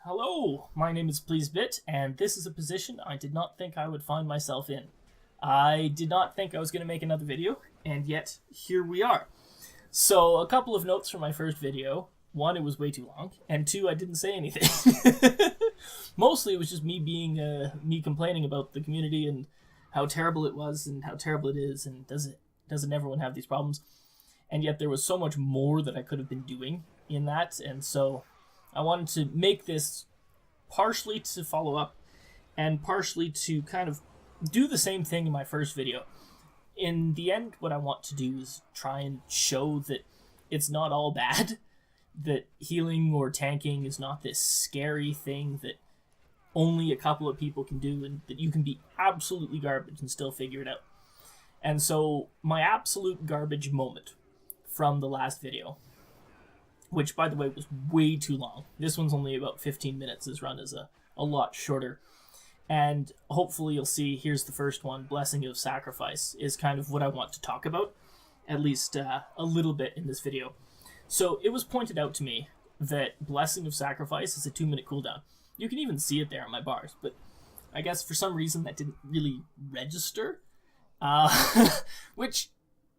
Hello, my name is PleaseBit, and this is a position I did not think I would find myself in. I did not think I was going to make another video, and yet here we are. So, a couple of notes from my first video. One, it was way too long, and two, I didn't say anything. Mostly it was just me complaining about the community and how terrible it was and how terrible it is, and doesn't everyone have these problems? And yet there was so much more that I could have been doing in that, and so I wanted to make this partially to follow up and partially to kind of do the same thing in my first video. In the end, what I want to do is try and show that it's not all bad, that healing or tanking is not this scary thing that only a couple of people can do, and that you can be absolutely garbage and still figure it out. And so my absolute garbage moment from the last video, which by the way was way too long. This one's only about 15 minutes. This run is a lot shorter. And hopefully you'll see, here's the first one, Blessing of Sacrifice, is kind of what I want to talk about, at least a little bit in this video. So it was pointed out to me that Blessing of Sacrifice is a 2-minute cooldown. You can even see it there on my bars, but I guess for some reason that didn't really register, which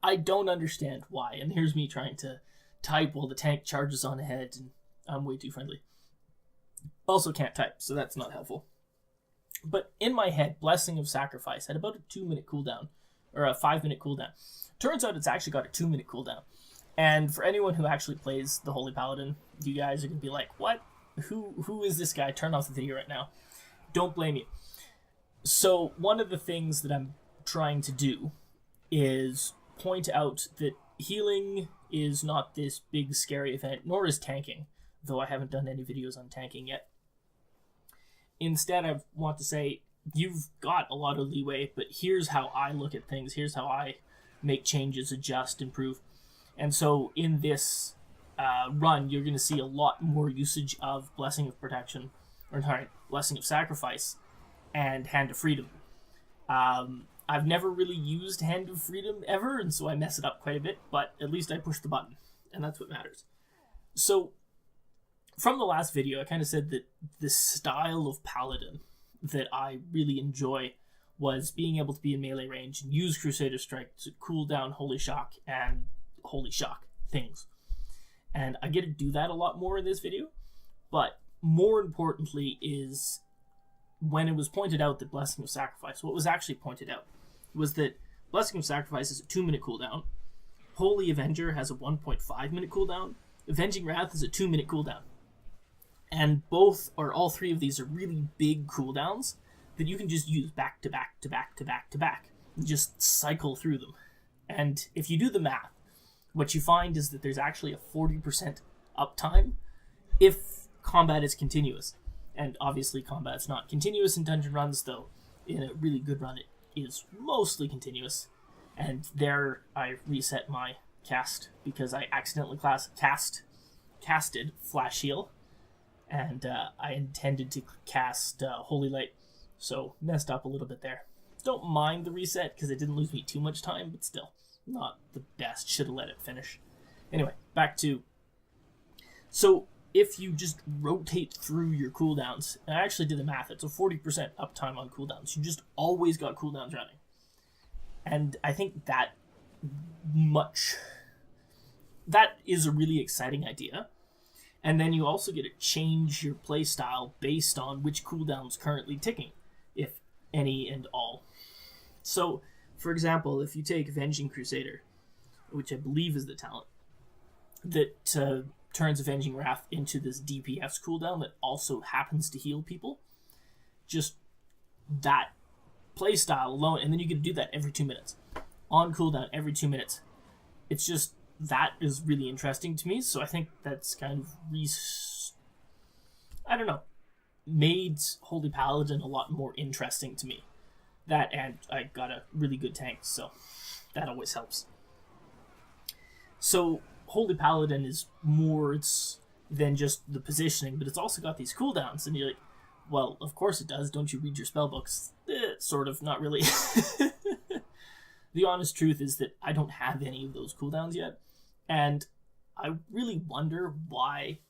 I don't understand why. And here's me trying to type while the tank charges on ahead, and I'm way too friendly. Also can't type, so that's not helpful. But in my head, Blessing of Sacrifice had about a 2-minute cooldown, or a 5-minute cooldown. Turns out it's actually got a 2-minute cooldown. And for anyone who actually plays the Holy Paladin, you guys are going to be like, what? Who is this guy? Turn off the video right now. Don't blame you. So one of the things that I'm trying to do is point out that healing is not this big scary event, nor is tanking, though I haven't done any videos on tanking yet. Instead, I want to say, you've got a lot of leeway, but here's how I look at things, here's how I make changes, adjust, improve. And so in this run, you're going to see a lot more usage of Blessing of Protection, or sorry, Blessing of Sacrifice, and Hand of Freedom. I've never really used Hand of Freedom ever, and so I mess it up quite a bit, but at least I push the button, and that's what matters. So, from the last video, I kind of said that the style of Paladin that I really enjoy was being able to be in melee range and use Crusader Strike to cool down Holy Shock and Holy Shock things. And I get to do that a lot more in this video, but more importantly is when it was pointed out that Blessing of Sacrifice, what was actually pointed out was that Blessing of Sacrifice is a 2-minute cooldown, Holy Avenger has a 1.5-minute cooldown, Avenging Wrath is a 2-minute cooldown. And all three of these are really big cooldowns that you can just use back to back to back to back to back, and just cycle through them. And if you do the math, what you find is that there's actually a 40% uptime if combat is continuous. And obviously combat's not continuous in dungeon runs, though in a really good run it is mostly continuous. And there I reset my cast because I accidentally casted Flash Heal, and I intended to cast Holy Light, so messed up a little bit there. Don't mind the reset because it didn't lose me too much time, but still not the best. Should have let it finish. Anyway, back to, so if you just rotate through your cooldowns, and I actually did the math, it's a 40% uptime on cooldowns. You just always got cooldowns running. And I think that is a really exciting idea. And then you also get to change your playstyle based on which cooldown's currently ticking, if any and all. So, for example, if you take Avenging Crusader, which I believe is the talent, that turns Avenging Wrath into this DPS cooldown that also happens to heal people, just that playstyle alone, and then you get to do that every 2 minutes. On cooldown every 2 minutes. It's just, that is really interesting to me, so I think that's kind of made Holy Paladin a lot more interesting to me. That, and I got a really good tank, so that always helps. So Holy Paladin is more than just the positioning, but it's also got these cooldowns, and you're like, well, of course it does, don't you read your spellbooks? Sort of, not really. The honest truth is that I don't have any of those cooldowns yet, and I really wonder why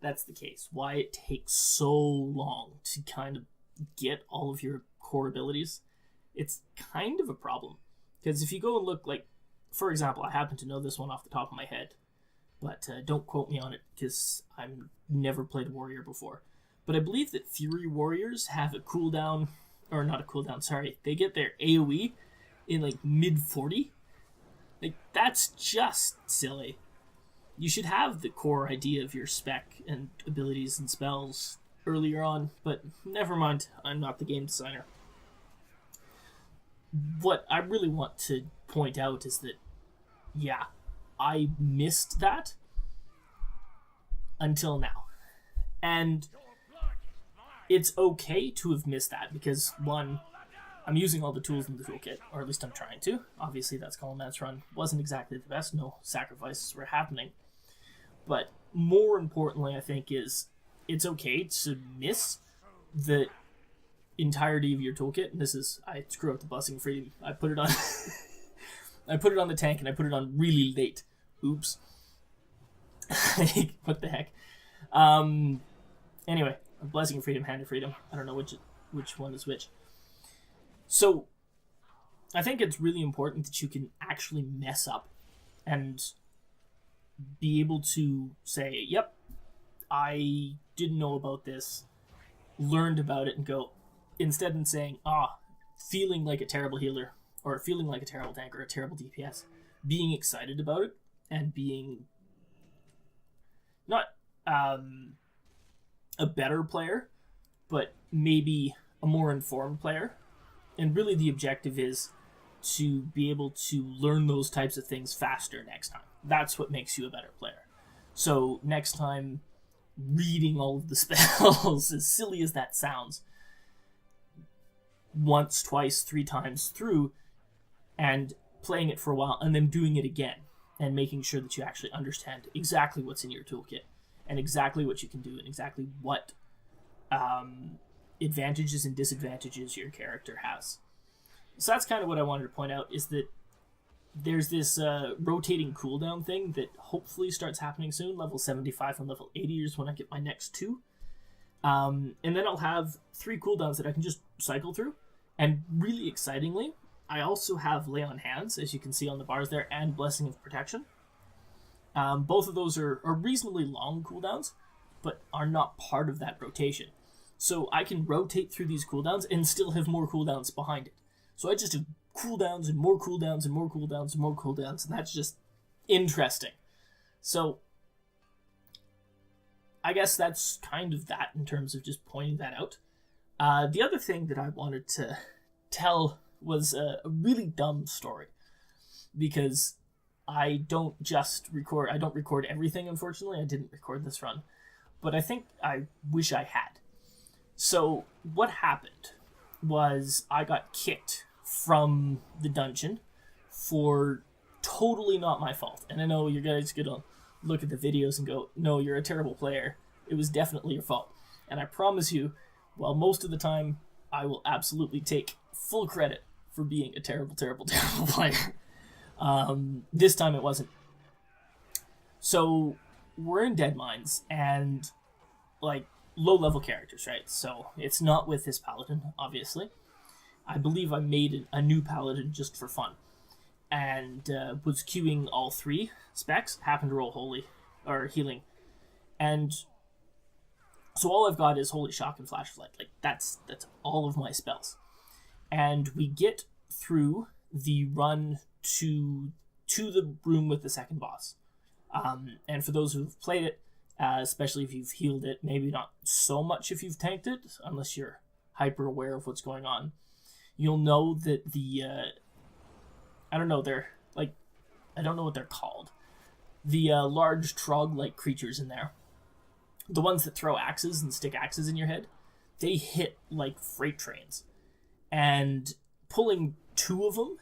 that's the case, why it takes so long to kind of get all of your core abilities, it's kind of a problem. Because if you go and look, like, for example, I happen to know this one off the top of my head, but don't quote me on it because I've never played a warrior before. But I believe that Fury Warriors have a cooldown, or not a cooldown, sorry, they get their AoE in like mid 40. Like, that's just silly. You should have the core idea of your spec and abilities and spells earlier on, but never mind, I'm not the game designer. What I really want to point out is that, yeah, I missed that until now. And it's okay to have missed that because, one, I'm using all the tools in the toolkit, or at least I'm trying to. Obviously, that Skull and Lance run wasn't exactly the best. No sacrifices were happening. But more importantly, I think, is it's okay to miss the entirety of your toolkit. And this is, I screw up the Blessing of Freedom. I put it on I put it on the tank and I put it on really late. Oops. What the heck? Anyway, Blessing of Freedom, Hand of Freedom. I don't know which one is which. So, I think it's really important that you can actually mess up and be able to say, yep, I didn't know about this, learned about it, and go, instead of saying, feeling like a terrible healer, or feeling like a terrible tank, or a terrible DPS, being excited about it, and being not a better player, but maybe a more informed player. And really the objective is to be able to learn those types of things faster next time. That's what makes you a better player. So next time, reading all of the spells, as silly as that sounds, once, twice, 3 times through, and playing it for a while, and then doing it again, and making sure that you actually understand exactly what's in your toolkit, and exactly what you can do, and exactly what advantages and disadvantages your character has. So that's kind of what I wanted to point out, is that there's this rotating cooldown thing that hopefully starts happening soon. Level 75 and level 80 is when I get my next 2. And then I'll have 3 cooldowns that I can just cycle through. And really excitingly, I also have Lay on Hands, as you can see on the bars there, and Blessing of Protection. Both of those are reasonably long cooldowns, but are not part of that rotation. So I can rotate through these cooldowns and still have more cooldowns behind it. So I just do cooldowns and more cooldowns and more cooldowns and more cooldowns, and that's just interesting. So I guess that's kind of that in terms of just pointing that out. The other thing that I wanted to tell was a really dumb story, because I don't record everything, unfortunately. I didn't record this run, but I think I wish I had. So what happened was I got kicked from the dungeon for totally not my fault. And I know you guys are gonna look at the videos and go, no, you're a terrible player. It was definitely your fault. And I promise you, while most of the time I will absolutely take full credit for being a terrible, terrible, terrible player, this time it wasn't. So we're in Dead Mines, and like low-level characters, right? So it's not with this paladin, obviously. I believe I made a new paladin just for fun, and was queuing all 3 specs. Happened to roll holy or healing, and so all I've got is Holy Shock and Flash Flood. Like that's all of my spells, and we get through the run to the room with the second boss. And for those who've played it, especially if you've healed it, maybe not so much if you've tanked it, unless you're hyper aware of what's going on, you'll know that the I don't know what they're called. The large trog-like creatures in there, the ones that throw axes and stick axes in your head, they hit like freight trains. And pulling 2 of them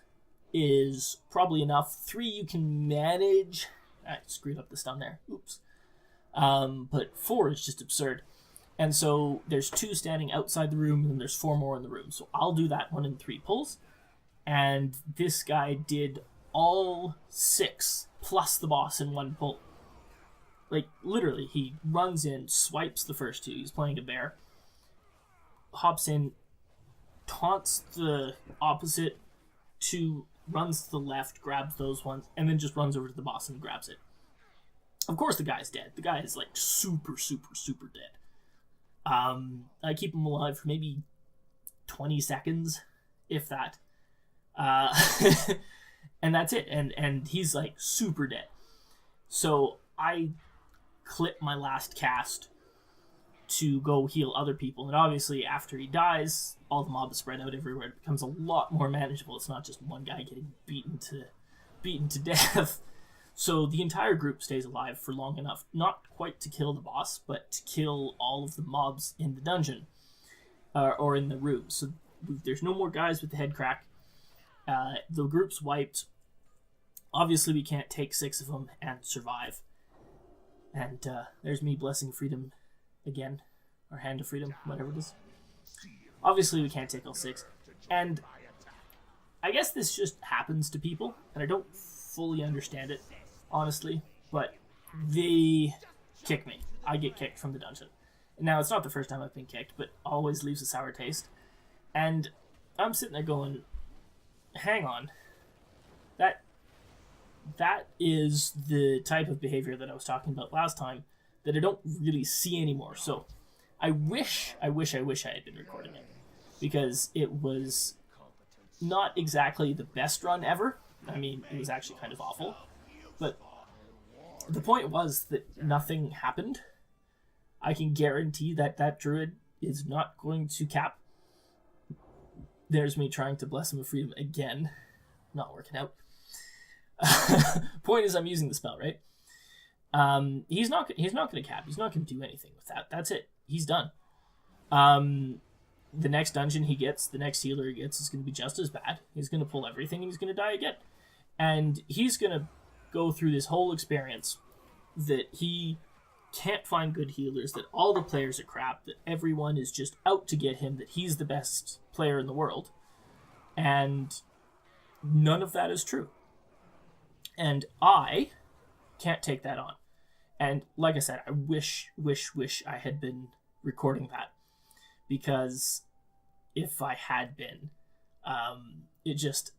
is probably enough. 3 you can manage. I screwed up the stun there. Oops. But 4 is just absurd. And so there's 2 standing outside the room, and then there's 4 more in the room. So I'll do that one in 3 pulls. And this guy did all 6 plus the boss in 1 pull. Like, literally, he runs in, swipes the first two. He's playing a bear. Hops in, taunts the opposite two, runs to the left, grabs those ones, and then just runs over to the boss and grabs it. Of course the guy's dead. The guy is, like, super, super, super dead. I keep him alive for maybe 20 seconds, if that. And that's it. And he's, like, super dead. So I clip my last cast to go heal other people. And obviously, after he dies, all the mobs spread out everywhere. It becomes a lot more manageable. It's not just one guy getting beaten to death. So the entire group stays alive for long enough, not quite to kill the boss, but to kill all of the mobs in the dungeon or in the room. So there's no more guys with the head crack. The group's wiped. Obviously, we can't take 6 of them and survive. And there's me blessing freedom again, or hand of freedom, whatever it is. Obviously, we can't take all 6. And I guess this just happens to people, and I don't fully understand it, honestly, but they kick me. I get kicked from the dungeon. Now, it's not the first time I've been kicked, but always leaves a sour taste. And I'm sitting there going, hang on. That is the type of behavior that I was talking about last time that I don't really see anymore. So I wish I had been recording it, because it was not exactly the best run ever. I mean, it was actually kind of awful. But the point was that nothing happened. I can guarantee that druid is not going to cap. There's me trying to bless him with freedom again. Not working out. Point is, I'm using the spell, right? He's not going to cap. He's not going to do anything with that. That's it. He's done. The next dungeon he gets, the next healer he gets, is going to be just as bad. He's going to pull everything and he's going to die again. And he's going to go through this whole experience that he can't find good healers, that all the players are crap, that everyone is just out to get him, that he's the best player in the world. And none of that is true. And I can't take that on. And like I said, I wish I had been recording that. Because if I had been, it just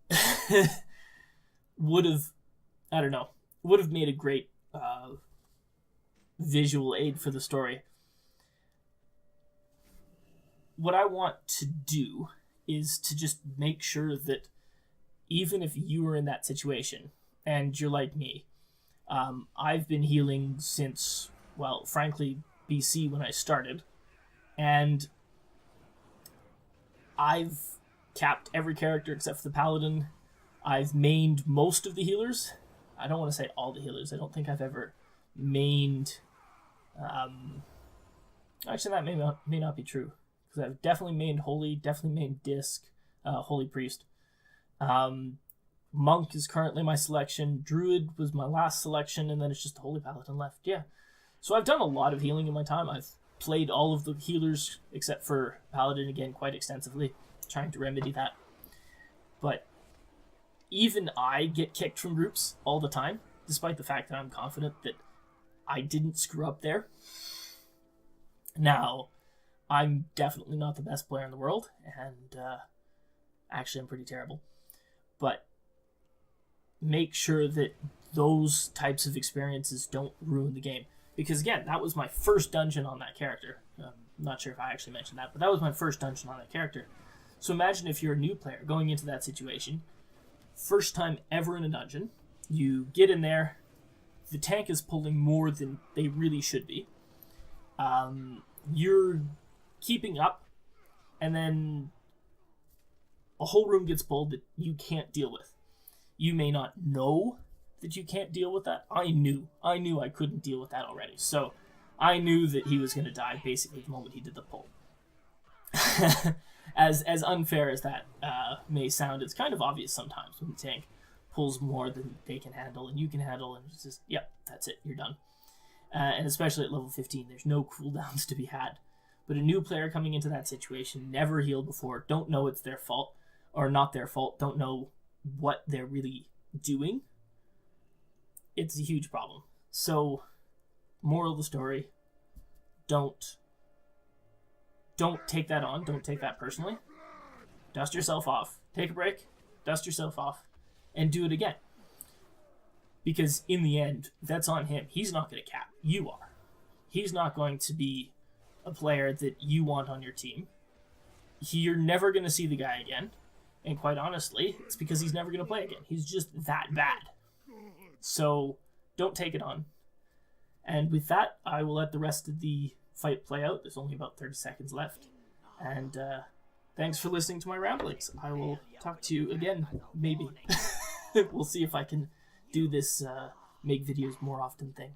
would have made a great visual aid for the story. What I want to do is to just make sure that even if you were in that situation, and you're like me, I've been healing since, well, frankly, BC when I started, and I've capped every character except for the paladin. I've mained most of the healers. I don't want to say all the healers. I don't think I've ever mained... actually, that may not be true, because I've definitely mained Holy, definitely mained Disc, Holy Priest. Monk is currently my selection. Druid was my last selection, and then it's just the Holy Paladin left. Yeah. So I've done a lot of healing in my time. I've played all of the healers, except for Paladin, again, quite extensively, trying to remedy that. But even I get kicked from groups all the time, despite the fact that I'm confident that I didn't screw up there. Now, I'm definitely not the best player in the world, and actually I'm pretty terrible. But make sure that those types of experiences don't ruin the game. Because again, that was my first dungeon on that character. I'm not sure if I actually mentioned that, but that was my first dungeon on that character. So imagine if you're a new player going into that situation, first time ever in a dungeon, you get in there, the tank is pulling more than they really should be. You're keeping up, and then a whole room gets pulled that you can't deal with. You may not know that you can't deal with that. I knew I couldn't deal with that already. So I knew that he was going to die basically the moment he did the pull. As unfair as that may sound, it's kind of obvious sometimes when the tank pulls more than they can handle and you can handle, and it's just, yep, that's it, you're done. And especially at level 15, there's no cooldowns to be had. But a new player coming into that situation, never healed before, don't know it's their fault, or not their fault, don't know what they're really doing, it's a huge problem. So Moral of the story, don't take that on. Don't take that personally. Dust yourself off. Take a break, dust yourself off, and do it again. Because in the end, that's on him. He's not going to cap. You are. He's not going to be a player that you want on your team. You're never going to see the guy again. And quite honestly, it's because he's never going to play again. He's just that bad. So don't take it on. And with that, I will let the rest of the fight play out. There's only about 30 seconds left. And thanks for listening to my ramblings. I will talk to you again, maybe. We'll see if I can do this make videos more often thing.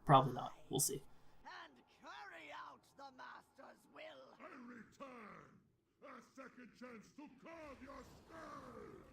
Probably not. We'll see. And carry out the master's will. I return! A second chance to carve your skull!